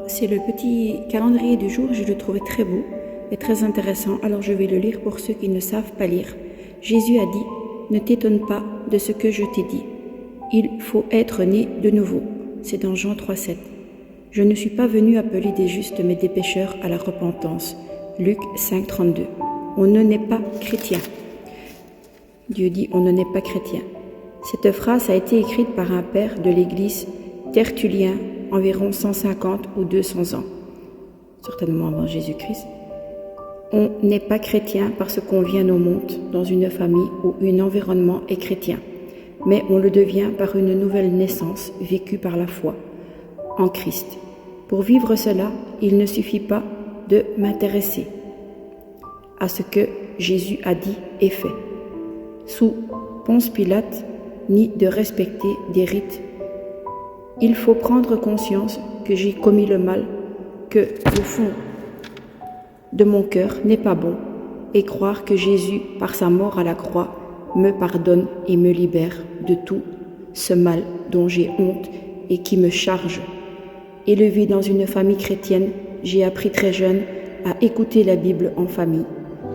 C'est le petit calendrier du jour, je le trouvais très beau et très intéressant, alors je vais le lire pour ceux qui ne savent pas lire. Jésus a dit, ne t'étonne pas de ce que je t'ai dit. Il faut être né de nouveau. C'est dans Jean 3,7. Je ne suis pas venu appeler des justes mais des pécheurs à la repentance. Luc 5,32. On ne naît pas chrétien. Dieu dit, on ne naît pas chrétien. Cette phrase a été écrite par un père de l'église Tertullien, environ 150 ou 200 ans, certainement avant Jésus-Christ. On n'est pas chrétien parce qu'on vient au monde dans une famille où un environnement est chrétien, mais on le devient par une nouvelle naissance vécue par la foi en Christ. Pour vivre cela, il ne suffit pas de m'intéresser à ce que Jésus a dit et fait, sous Ponce Pilate, ni de respecter des rites. Il faut prendre conscience que j'ai commis le mal, que le fond de mon cœur n'est pas bon, et croire que Jésus, par sa mort à la croix, me pardonne et me libère de tout ce mal dont j'ai honte et qui me charge. Élevé dans une famille chrétienne, j'ai appris très jeune à écouter la Bible en famille,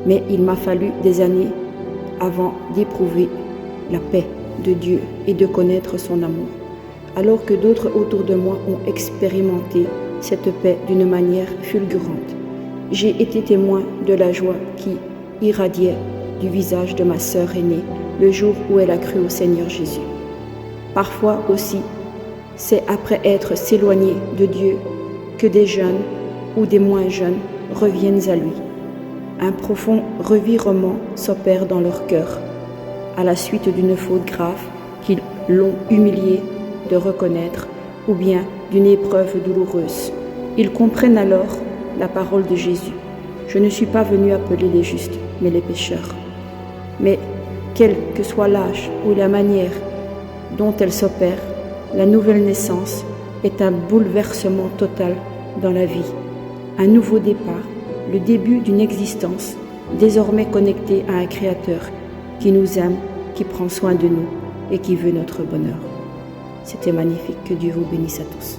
mais il m'a fallu des années avant d'éprouver la paix de Dieu et de connaître son amour. Alors que d'autres autour de moi ont expérimenté cette paix d'une manière fulgurante. J'ai été témoin de la joie qui irradiait du visage de ma sœur aînée le jour où elle a cru au Seigneur Jésus. Parfois aussi, c'est après être s'éloigné de Dieu que des jeunes ou des moins jeunes reviennent à lui. Un profond revirement s'opère dans leur cœur à la suite d'une faute grave qu'ils l'ont humilié de reconnaître ou bien d'une épreuve douloureuse. Ils comprennent alors la parole de Jésus. Je ne suis pas venu appeler les justes, mais les pécheurs. Mais quel que soit l'âge ou la manière dont elle s'opère, la nouvelle naissance est un bouleversement total dans la vie, un nouveau départ, le début d'une existence désormais connectée à un Créateur qui nous aime, qui prend soin de nous et qui veut notre bonheur. C'était magnifique, que Dieu vous bénisse à tous.